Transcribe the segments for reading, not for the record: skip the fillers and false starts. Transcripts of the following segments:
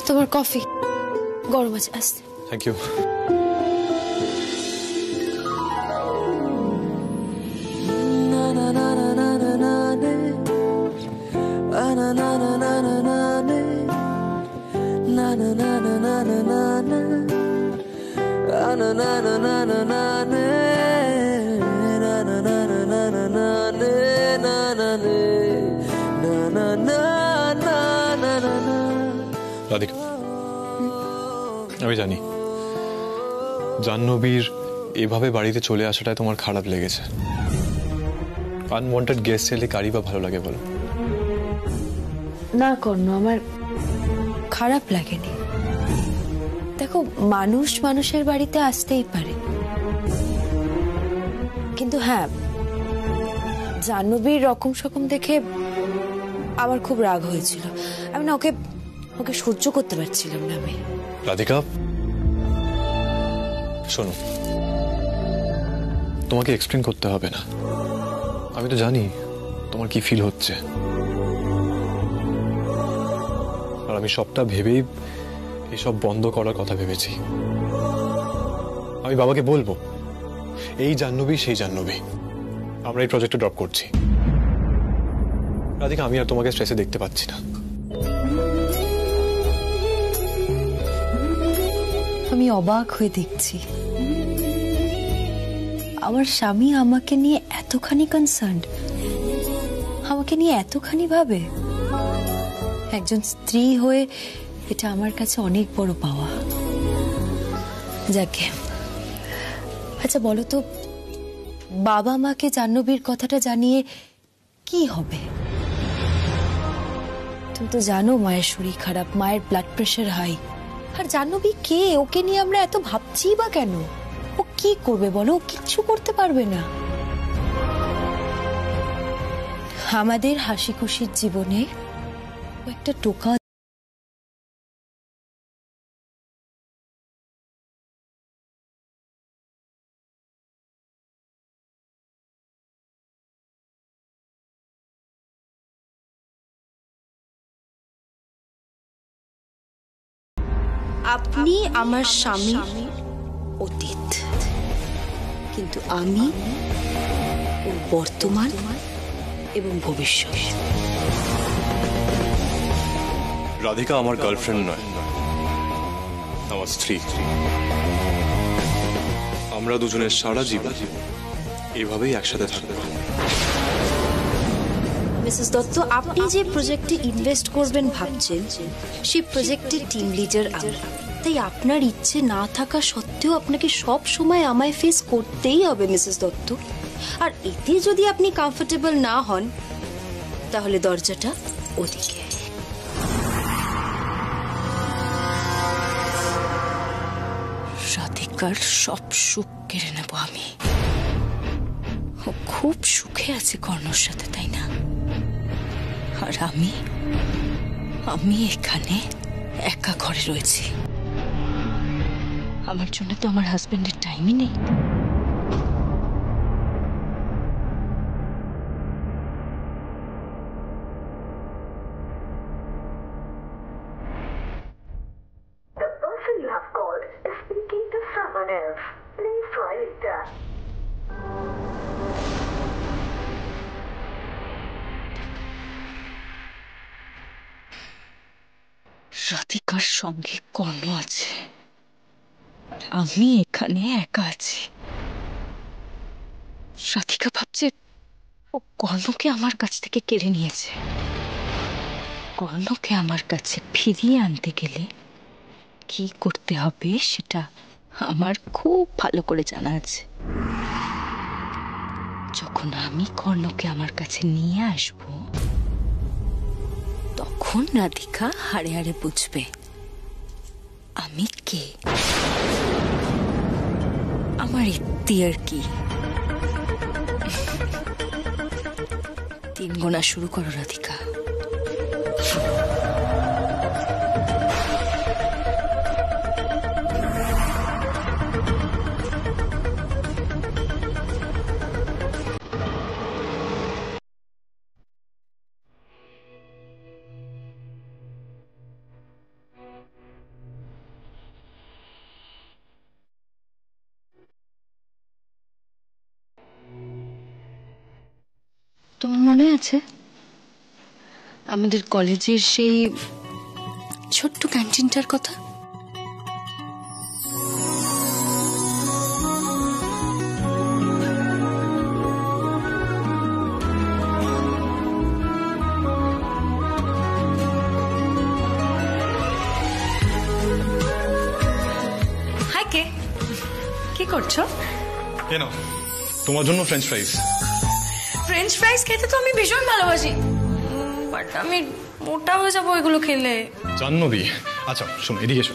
তোমার কফি গরম আছে, আসতে। Thank you. রাধিকা, আমি জানি জাহ্নবীর এভাবে বাড়িতে চলে আসাটাই তোমার খারাপ লেগেছে। আনওয়ান্টেড গেস্ট এলে কারই বা ভালো লাগে বলো? না কর্ণ, আমার খারাপ লাগেনি। দেখো, মানুষ মানুষের বাড়িতে আসতেই পারে, কিন্তু হ্যাঁ, জাহ্নবীর রকম সকম দেখে আমার খুব রাগ হয়েছিল। আমি না ওকে সহ্য করতে পারছিলাম না। আমি রাধিকা শোনো, তোমাকে এক্সপ্লেন করতে হবে না, আমি তো জানি তোমার কি ফিল হচ্ছে। আর আমি সবটা ভেবেই এসব বন্ধ করার কথা ভেবেছি। আমি বাবাকে বলবো এই জাহ্নবী সেই জাহ্নবী, আমরা এই প্রজেক্টটা ড্রপ করছি। রাধিকা, আমি আর তোমাকে স্ট্রেসে দেখতে পাচ্ছি না। আমি অবাক হয়ে দেখছি আমার স্বামী আমাকে নিয়ে এতখানি কনসার্নড, আমাকে নিয়ে এতখানি ভাবে। একজন স্ত্রী হয়ে এটা আমার কাছে অনেক বড় পাওয়া। যাকে, আচ্ছা বলো তো, বাবা মাকে জাহ্নবীর কথাটা জানিয়ে কি হবে? তুমি তো জানো মায়ের শরীর খারাপ, মায়ের ব্লাড প্রেশার হাই। আর জাহ্নবী কে? ওকে নিয়ে আমরা এত ভাবছি বা কেন? ও কি করবে বলো? ও কিচ্ছু করতে পারবে না। আমাদের হাসি খুশির জীবনে ও একটা টোকা। আপনি আমার স্বামী অতীত, কিন্তু আমি ওর বর্তমান এবং ভবিষ্যৎ। রাধিকা আমার গার্লফ্রেন্ড নয়, আমার স্ত্রী। আমরা দুজনের সারা জীবন এভাবেই একসাথে থাকবো। মিসেস দত্ত, আপনি যে প্রজেক্টে ইনভেস্ট করবেন ভাবছেন, সেই প্রজেক্টের টিম লিডার আমি। তাই আপনার ইচ্ছে না থাকা সত্ত্বেও আপনাকে সব সময় আমায় ফেস করতেই হবে মিসেস দত্ত। আর এতে যদি আপনি কমফোর্টেবল না হন, তাহলে দরজাটা ওদিকে। রাধিকার সব সুখ কেড়ে নেব আমি। ও খুব সুখে আছে কর্ণর সাথে, তাই না? আর আমি এখানে একা ঘরে রয়েছি। আমার জন্য তো আমার হাজবেন্ডের টাইমই নেই। The person you have called is speaking to someone else. Please try later. রাধিকার সঙ্গে কর্ণ আছে, আমি এখানে একা আছি। রাধিকা ভাবছে ও কর্ণকে আমার কাছ থেকে কেড়ে নিয়েছে। কর্ণকে আমার কাছে ফিরিয়ে আনতে গেলে কি করতে হবে সেটা আমার খুব ভালো করে জানা আছে। যখন আমি কর্ণকে আমার কাছে নিয়ে আসব, তখন রাধিকা হাড়ে হাড়ে বুঝবে আমি কে, আমার ইতিহাস কি। 3 গোনা শুরু করো রাধিকা। আছে আমাদের কলেজের সেই ছোট্ট ক্যান্টিনটার কথা? হাই, কি করছো? কেন তোমার জন্য ফ্রেঞ্চ ফ্রাইজ। ফ্রেঞ্চ ফ্রাইজ খেতে তো আমি ভীষণ ভালোবাসি, বাট আমি মোটা হয়ে যাবো এগুলো খেলে। জাহ্নবী, আচ্ছা শোনো, এদিকে এসো।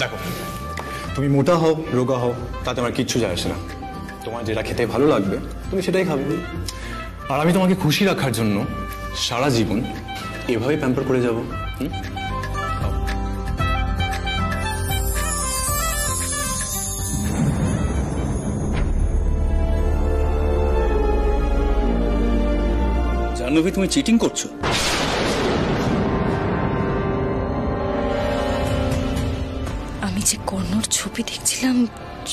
দেখো, তুমি মোটা হও রোগা হও তাতে আমার কিচ্ছু যায় আসে না। তোমার যেটা খেতে ভালো লাগবে তুমি সেটাই খাবে। আর আমি তোমাকে খুশি রাখার জন্য সারা জীবন এভাবেই প্যাম্পার করে যাবো। জাহ্নবী, তুমি চিটিং করছো। আমি যে কর্ণর ছবি দেখছিলাম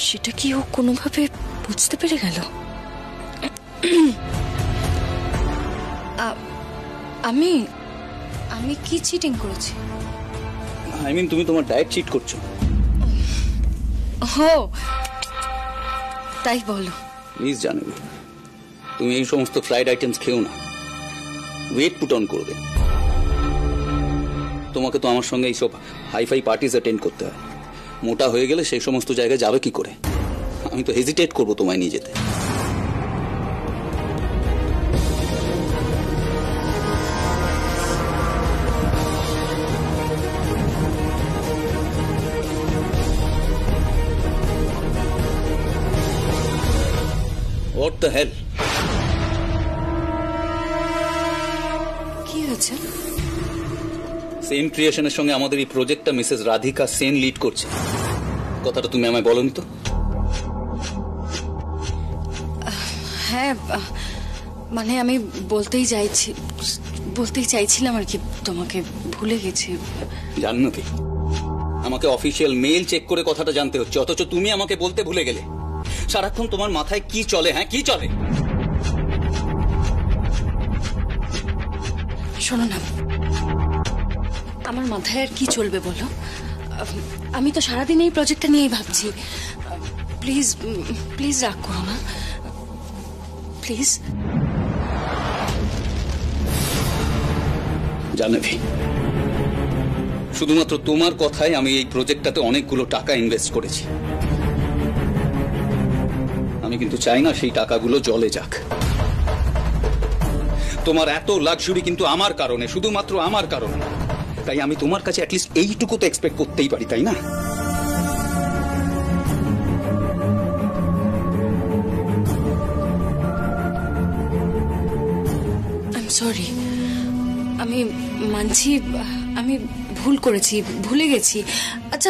সেটা কি ও কোনোভাবে বুঝতে পেরে গেল? আমি আমি কি চিটিং করেছি? আই মিন, তুমি তোমার ডায়েট চিট করছো। হো, তাই বলো। প্লিজ জাহ্নবী, তুমি এই সমস্ত ফ্রাইড আইটেমস খেও না, ওয়েট পুট অন করবে। তোমাকে তো আমার সঙ্গে এইসব হাইফাই পার্টিজ অ্যাটেন্ড করতে হয়। মোটা হয়ে গেলে সেই সমস্ত জায়গায় যাবে কি করে? আমি তো হেজিটেট করবো তোমায় নিয়ে যেতে। What the hell? কি হয়েছে? সেন ক্রিয়েশনের সঙ্গে আমাদের এই প্রজেক্টটা মিসেস রাধিকা সেন লিড করছে। কথাটা তুমি আমায় বলনি তো? হ্যাঁ, মানে আমি বলতেই চাইছিলাম আর কি, তোমাকে ভুলে গেছি। জাহ্নবী, আমাকে অফিসিয়াল মেইল চেক করে কথাটা জানতে হচ্ছে, অথচ তুমি আমাকে বলতে ভুলে গেলে। সারাক্ষণ তোমার মাথায় কি চলে? হ্যাঁ, কি চলে? শোনো না, আমার মাথায় আর কি চলবে বলো? আমি তো সারাদিন এই প্রজেক্টটা নিয়েই ভাবছি। প্লিজ প্লিজ রাগ করো না, প্লিজ। জাহ্নবী, শুধুমাত্র তোমার কথায় আমি এই প্রজেক্টটাতে অনেকগুলো টাকা ইনভেস্ট করেছি। আমি কিন্তু চাই না সেই টাকাগুলো জলে যাক। তোমার এত লাক্সারি কিন্তু আমার কারণে, শুধুমাত্র আমার কারণে। তাই আমি তোমার কাছে অ্যাটলিস্ট এইটুকু তো এক্সপেক্ট করতেই পারি, তাই না? আই এম সরি, আমি মানছি আমি ভুল করেছি, ভুলে গেছি। আচ্ছা,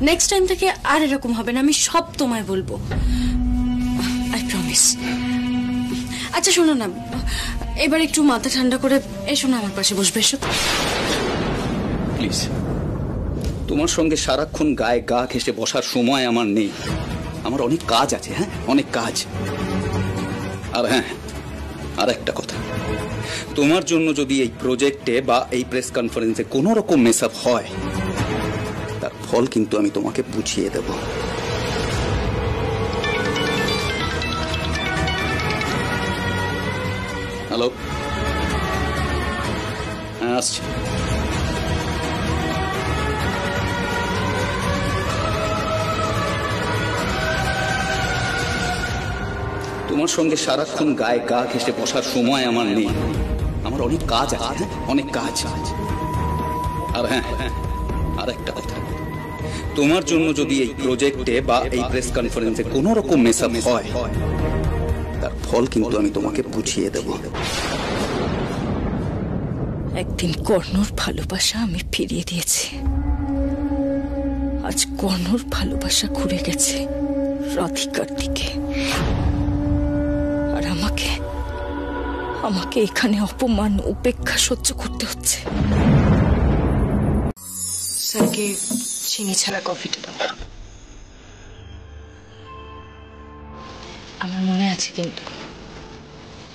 নেক্সট টাইম থেকে আর এরকম হবে না, আমি সব তোমায় বলবো, আই প্রমিস। আচ্ছা শোনো না, এবার একটু মাথা ঠান্ডা করে এসো না, আমার পাশে বসবে। এসো প্লিজ। তোমার সঙ্গে সারাক্ষণ গায়ে গা ঘেঁষে বসার সময় আমার নেই। আমার অনেক কাজ আছে। হ্যাঁ, অনেক কাজ। আর হ্যাঁ, আর একটা কথা, তোমার জন্য যদি এই প্রজেক্টে বা এই প্রেস কনফারেন্সে কোনো রকম মেস আপ হয়, তার ফল কিন্তু আমি তোমাকে বুঝিয়ে দেব। হ্যালো, হ্যাঁ আসছি। তোমার সঙ্গে সারাক্ষণ গায়ে গা ঘেঁষে বসার সময় আমার নেই। আমার অনেক কাজ আছে। হ্যাঁ, অনেক কাজ। আর হ্যাঁ, আর একটা কথা, তোমার জন্য যদি এই প্রজেক্টে বা এই প্রেস কনফারেন্সে কোনো রকম মেস আপ হয়, তার ফল কিন্তু আমি তোমাকে বুঝিয়ে দেব। একদিন কর্ণর ভালোবাসা আমি ফিরিয়ে দিয়েছি, আজ কর্ণর ভালোবাসা ঘুরে গেছে রাধিকার দিকে। আর আমাকে এখানে অপমান উপেক্ষা সহ্য করতে হচ্ছে। স্যারকে চিনি ছাড়া কফিটা দাও। আমার মনে আছে কিন্তু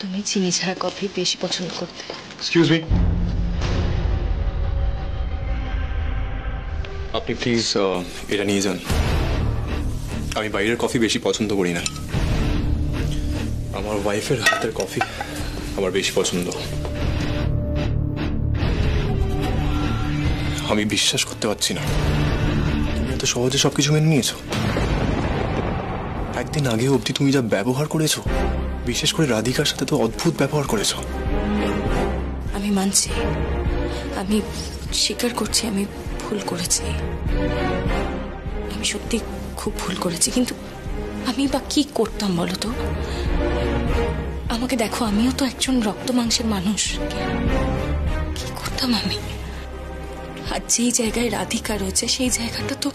তুমি চিনি ছাড়া কফি বেশি পছন্দ করতে। এক্সকিউজ মি, আপনি প্লিজ এটা নিয়ে যান। আমি বাইরের কফি বেশি পছন্দ করি না, আমার ওয়াইফের হাতের কফি আমার বেশি পছন্দ। আমি বিশ্বাস করতে পারছি না তুমি এত সহজে সবকিছু মেনে নিয়েছো। একদিন আগে অবধি তুমি যা ব্যবহার করেছো, বিশেষ করে রাধিকার সাথে তো অদ্ভুত ব্যবহার করেছো। আমি মানছি, আমি স্বীকার করছি আমি ভুল করেছি, আমি সত্যি খুব ভুল করেছি। কিন্তু আমি বা কি করতাম বলো তো? আমাকে দেখো, আমিও তো একজন রক্ত মাংসের মানুষ। কি করতাম আমি? আর যেই জায়গায় রাধিকা রয়েছে সেই জায়গাটা তো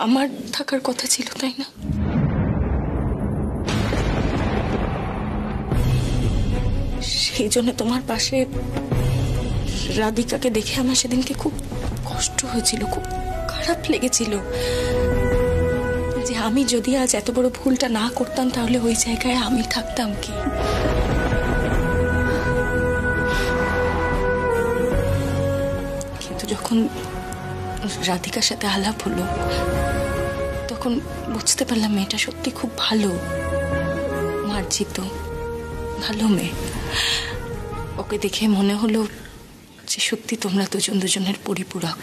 আমার থাকার কথা ছিল, তাই না? সেই জন্য তোমার পাশে রাধিকাকে দেখে আমার সেদিনকে খুব কষ্ট হয়েছিল, খুব খারাপ লেগেছিল যে আমি যদি আজ এত বড় ভুলটা না করতাম তাহলে ওই জায়গায় আমি থাকতাম কি। কিন্তু যখন রাধিকার সাথে আলাপ হলো তখন বুঝতে পারলাম মেয়েটা সত্যি খুব ভালো, মার্জিত, ভালো মেয়ে। ওকে দেখে মনে হলো যে সত্যি তোমরা দুজন দুজনের পরিপূরক।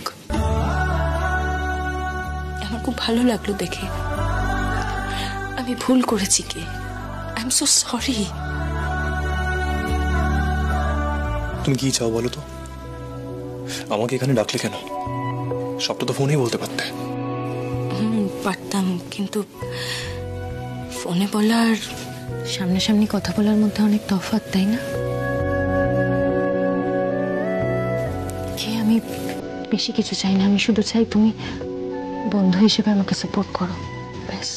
আমার খুব ভালো লাগলো দেখে। আমি ভুল করেছি কি? I am so sorry. তুমি কি চাও বলো তো? আমাকে এখানে ডাকলে কেন? সবটা তো ফোনেই বলতে পারতে। পারতাম, কিন্তু ফোনে বলার সামনাসামনি কথা বলার মধ্যে অনেক তফাৎ, তাই না? আমি বেশি কিছু চাই না, আমি শুধু চাই তুমি বন্ধু হিসেবে আমাকে সাপোর্ট করো, ব্যাস।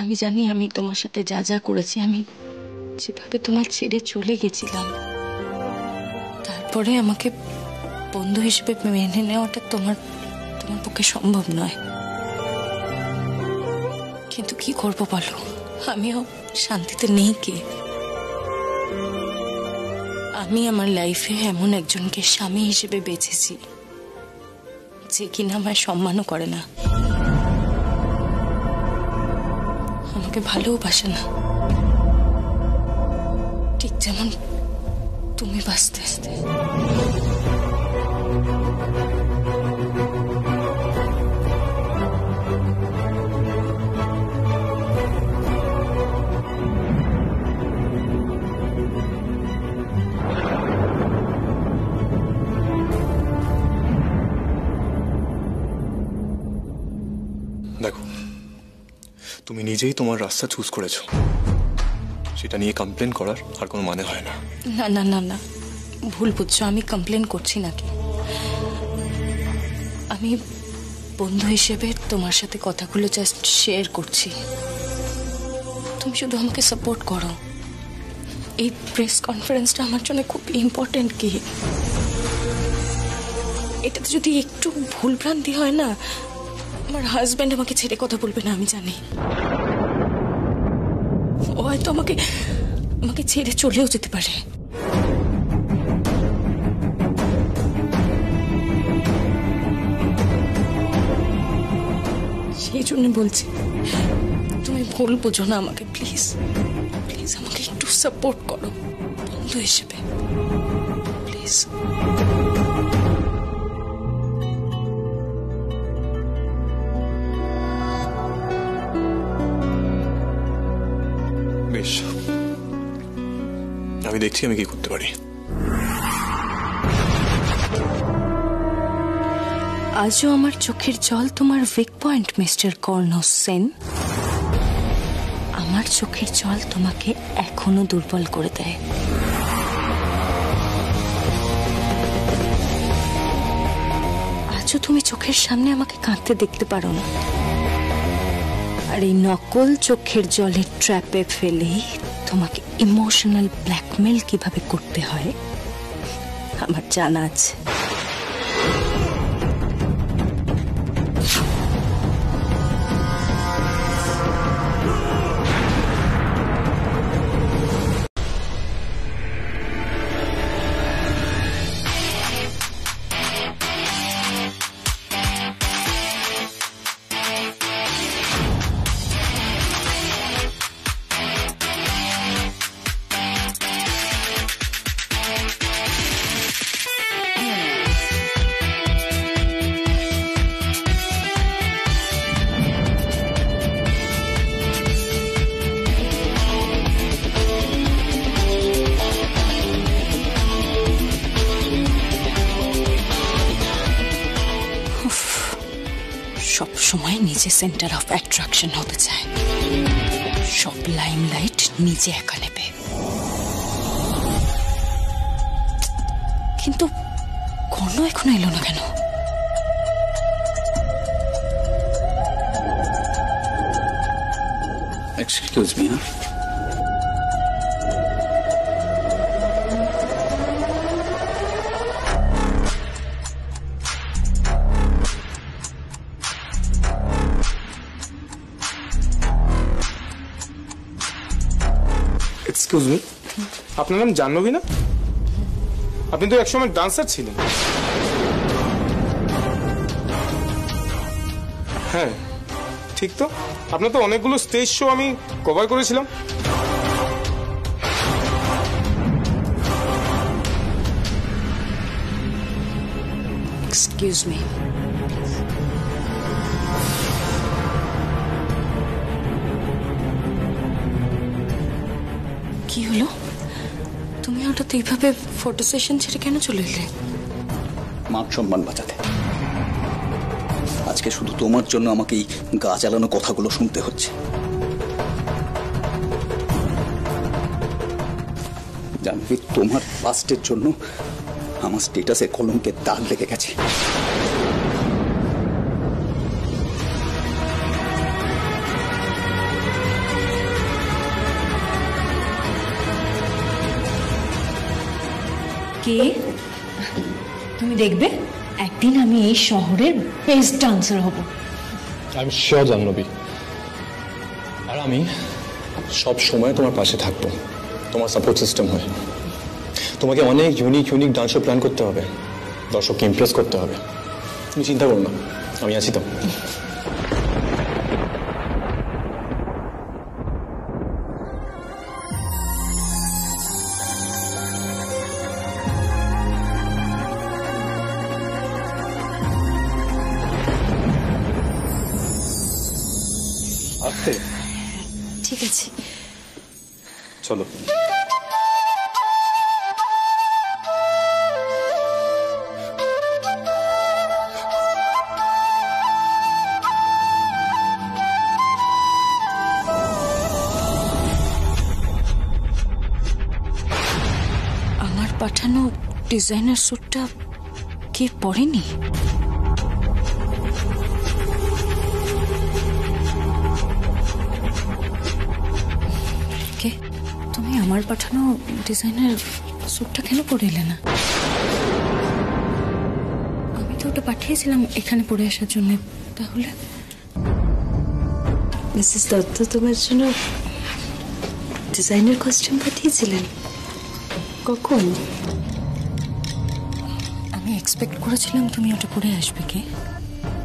আমি জানি আমি তোমার সাথে যা যা করেছি, আমি যেভাবে তোমার ছেড়ে চলে গেছিলাম, তারপরে আমাকে বন্ধু হিসেবে মেনে নেওয়াটা তোমার পক্ষে সম্ভব নয়। কিন্তু কি করবো বলো, আমিও শান্তিতে নেই কি। আমি আমার লাইফে এমন একজনকে স্বামী হিসেবে বেছেছি যে কিনা আমায় সম্মানও করে না, আমাকে ভালোবাসে না, ঠিক যেমন তুমি বাঁচতে। দেখো, তুমি নিজেই তোমার রাস্তা চুজ করেছো, সেটা নিয়ে কমপ্লেন করার আর কোনো মানে হয় না। না না না না, ভুল বুঝছো, আমি কমপ্লেন করছি নাকি। আমি বন্ধু হিসেবে তোমার সাথে কথাগুলো জাস্ট শেয়ার করছি। তুমি শুধু আমাকে সাপোর্ট করো। এই প্রেস কনফারেন্সটা আমার জন্য খুব ইম্পর্টেন্ট। কি এটাতে যদি একটু ভুলভ্রান্তি হয় না, আমার হাজব্যান্ড আমাকে ছেড়ে কথা বলবে না, আমি জানি। ও হয়তো আমাকে ছেড়ে চলেও যেতে পারে। সেই জন্য বলছি, তুমি ভুল বোঝো না আমাকে, প্লিজ প্লিজ আমাকে একটু সাপোর্ট করো বন্ধু হিসেবে, প্লিজ। বেশ, আমি দেখছি আমি কি করতে পারি। আজও আমার চোখের জল তোমার উইক পয়েন্ট, মিস্টার কর্ণ সেন। আমার চোখের জল তোমাকে এখনো দুর্বল করে দেয়। আজও তুমি চোখের সামনে আমাকে কাঁদতে দেখতে পারো না। আর এই নকল চোখের জলের ট্র্যাপে ফেলে তোমাকে ইমোশনাল ব্ল্যাকমেল কিভাবে করতে হয় আমার জানা আছে। সব সময় নিজে সেন্টার অফ অ্যাট্রাকশন হতে চায়, সব লাইমলাইট নিজে একা নেবে। কিন্তু কর্ণ এখনো এলো না কেন? Excuse me. এক্সকিউজ মি, আপনার নাম জাহ্নবী না? আপনি তো একসময় ডান্সার ছিলেন। হ্যাঁ ঠিক তো, আপনার তো অনেকগুলো স্টেজ শো আমি কভার করেছিলাম। এক্সকিউজ মি, কি হলো? তুমি হঠাৎ এইভাবে ফটো সেশন ছেড়ে কেন চলে এলে? মান সম্মান বাঁচাতে। আজকে শুধু তোমার জন্য আমাকে এই গা জ্বালানো কথাগুলো শুনতে হচ্ছে। জানবি, তোমার পাস্টের জন্য আমার স্টেটাসে কলঙ্কের দাগ লেগে গেছে। কে? তুমি দেখবে একদিন আমি এই শহরের বেস্ট ডান্সার হব। আমি শিওর জাহ্নবী, আর আমি সব সময় তোমার পাশে থাকবো, তোমার সাপোর্ট সিস্টেম হয়ে। তোমাকে অনেক ইউনিক ডান্স শো প্ল্যান করতে হবে, দর্শককে ইমপ্রেস করতে হবে। তুমি চিন্তা করো না, আমি আছি তো। ঠিক আছে, চলো। আমার পাঠানো ডিজাইনার স্যুটটা কে পরেনি? কে? তুমি আমার পাঠানো ডিজাইনার স্যুটটা কেন পরে এলে না? আমি তো ওটা পাঠিয়েছিলাম এখানে পরে আসার জন্য। তাহলে মিসেস দত্ত তোমার জন্য ডিজাইনার কস্টিউম পাঠিয়েছিলেন? কখন? আমি এক্সপেক্ট করেছিলাম তুমি ওটা পরে আসবে। কে?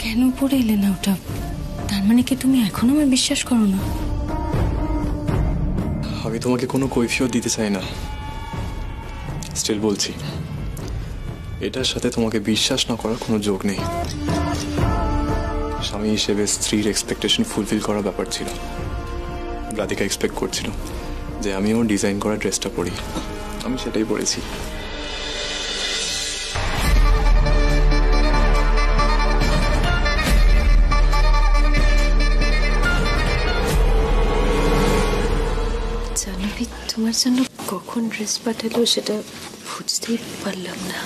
কেন পরে এলে না ওটা? তার মানে কি তুমি এখনো আমার বিশ্বাস করো না? আমি তোমাকে কোনো কৈফিয়ত দিতে চাই না, স্টিল বলছি, এটার সাথে তোমাকে বিশ্বাস না করার কোনো যোগ নেই। স্বামী হিসেবে স্ত্রীর এক্সপেকটেশন ফুলফিল করার ব্যাপার ছিল। রাধিকা এক্সপেক্ট করছিল যে আমি ওর ডিজাইন করা ড্রেসটা পরি, আমি সেটাই পরেছি। জাহ্নবী তোমার জন্য কখন ড্রেস পাঠালো সেটা বুঝতেই পারলাম না।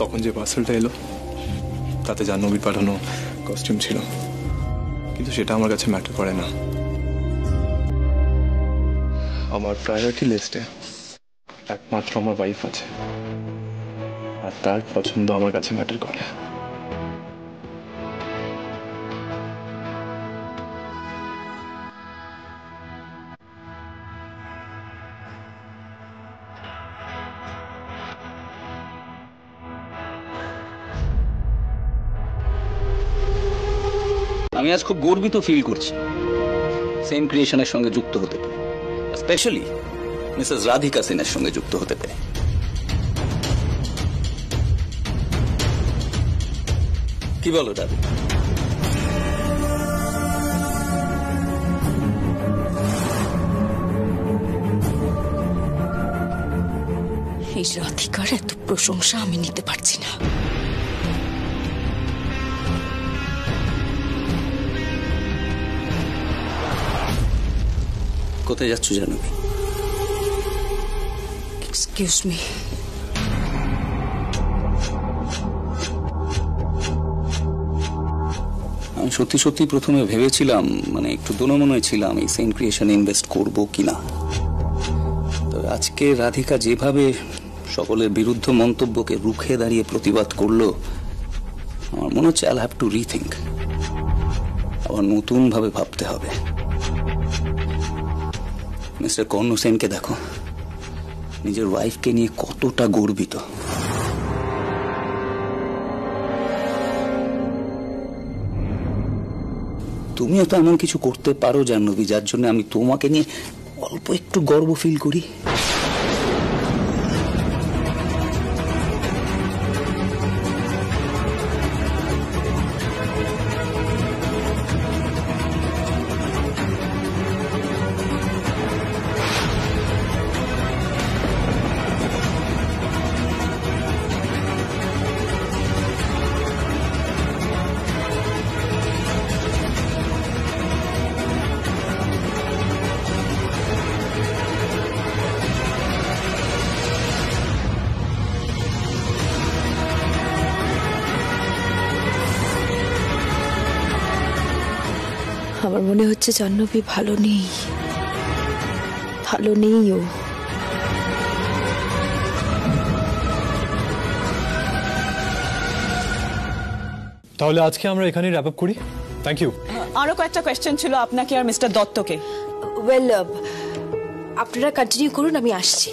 তখন যে পার্সেলটা এলো তাতে জাহ্নবীর পাঠানো কস্টিউম ছিল, কিন্তু সেটা আমার কাছে ম্যাটার করে না। আমার প্রায়োরিটি লিস্টে একমাত্র আমার ওয়াইফ আছে। আর তার পছন্দ আমার কাছে ম্যাটার করে। আমি আজ খুব গর্বিত ফিল করছি সেন ক্রিয়েশনের সঙ্গে যুক্ত হতে পেরে, স্পেশালি মিসেস রাধিকা সেনের সঙ্গে যুক্ত হতে পেরে। কি বলো দাদা? এই রাধিকার এত প্রশংসা আমি নিতে পারছি না। কোথায় যাচ্ছ জানবি? Excuse me. আমি সত্যি সত্যি প্রথমে ভেবেছিলাম, মানে একটু দোনমনে ছিলাম এই সেন ক্রিয়েশনে ইনভেস্ট করব কিনা। তবে আজকে রাধিকা যেভাবে সকলের বিরুদ্ধ মন্তব্যকে রুখে দাঁড়িয়ে প্রতিবাদ করলো, আমার মনে হচ্ছে আই হ্যাভ টু রিথিঙ্ক, আবার নতুন ভাবে ভাবতে হবে। মিস্টার কর্ণ সেনকে দেখো, নিজের ওয়াইফকে নিয়ে কতটা গর্বিত। তুমিও তো এমন কিছু করতে পারো জাহ্নবী, যার জন্য আমি তোমাকে নিয়ে অল্প একটু গর্ব ফিল করি। আমার মনে হচ্ছে জাহ্নবী ভালো নেই ও। তাহলে আজকে আমরা এখানেই র্যাপ আপ করি। Thank you. আরো কয়েকটা কোয়েশ্চেন ছিল আপনাকে আর মিস্টার দত্তকে। ওয়েল, আপনারা কন্টিনিউ করুন, আমি আসছি।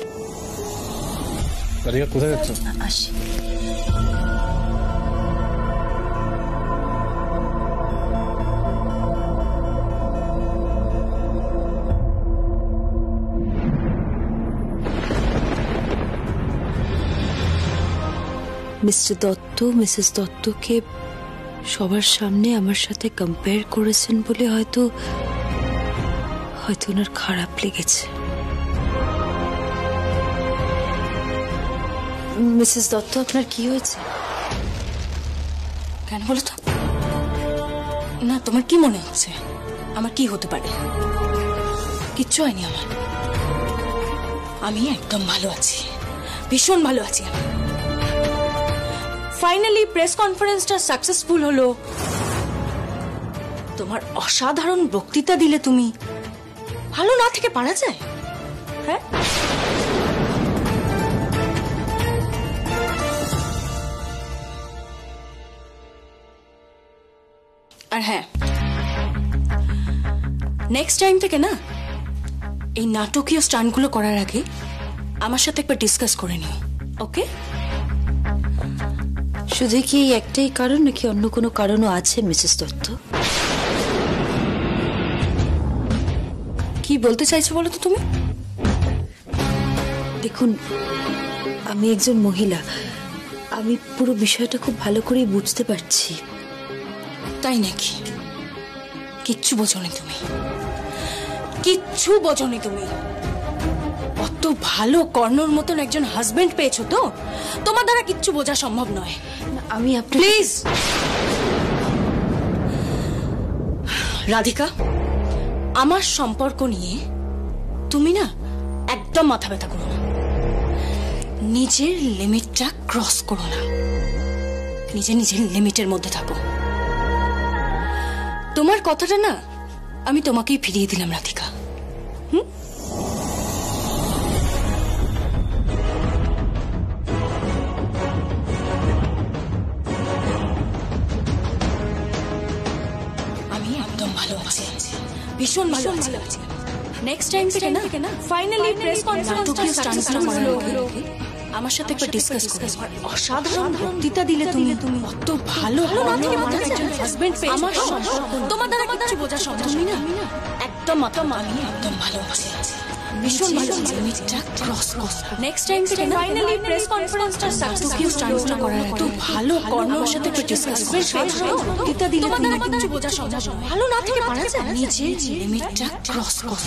রাধিকা কোথায় যাচ্ছ? আসি। মিস্টার দত্ত মিসেস দত্তকে সবার সামনে আমার সাথে কম্পেয়ার করেছেন বলে হয়তো ওনার খারাপ লেগেছে। মিসেস দত্ত, আপনার কি হয়েছে? কেন বলো তো? না, তোমার কি মনে হচ্ছে আমার কি হতে পারে? কিচ্ছু হয়নি আমার। আমি একদম ভালো আছি, ভীষণ ভালো আছি আমি। ফাইনালি প্রেস কনফারেন্সটা সাকসেসফুল হলো। তোমার অসাধারণ বক্তৃতা দিলে তুমি। ভালো না থেকে পারা যায়? হ্যাঁ, আর হ্যাঁ, নেক্সট টাইম থেকে না এই নাটকীয় স্টান্টগুলো করার আগে আমার সাথে একবার ডিসকাস করে নিও, ওকে? শুধু কি এই একটাই কারণ নাকি অন্য কোনো কারণও আছে মিসেস দত্ত? কি বলতে চাইছো বলো তো তুমি? দেখুন, আমি একজন মহিলা, আমি পুরো বিষয়টা খুব ভালো করেই বুঝতে পারছি। তাই নাকি? কিচ্ছু বোঝোনি তুমি, কিচ্ছু বোঝোনি তুমি। অত ভালো কর্ণর মতন একজন হাজবেন্ড পেয়েছো তো তোমার দ্বারা কিচ্ছু বোঝা সম্ভব নয়। আমি আপনাকে প্লিজ রাধিকা, আমার সম্পর্ক নিয়ে তুমি না একদম মাথা ব্যথা করো না। নিজের লিমিটটা ক্রস করো না, নিজের লিমিটের মধ্যে থাকো। তোমার কথাটা না আমি তোমাকেই ফিরিয়ে দিলাম রাধিকা। ভালো আছে, ভীষণ ভালো আছে। নেক্সট টাইম থেকে না ফাইনালি প্রেস কনফারেন্সটা স্টান্টটা করার আগে আমার সাথে একবার ডিসকাস করো। অসাধারণ বক্তৃতা দিলে তুমি কত ভালো না থেকে একজন হাজবেন্ড পেয়ে আমার সম্পর্ক তোমার দ্বারা কিছু বোঝা সম্ভব না। একদম আমি একদম ভালো আছি, ভীষণ ভালো আছে। লিমিটটা ক্রস নেক্সট টাইম থেকে ফাইনালি প্রেস কনফারেন্সটা স্টান্টটা করার আগে ভালো কর্মের সাথে একবার ডিসকাস করো। বক্তৃতা দিলে তোমার দ্বারা কিছু বোঝা সম্ভব ভালো না থেকে পারা যায়, নিজের লিমিটটা ক্রস করো।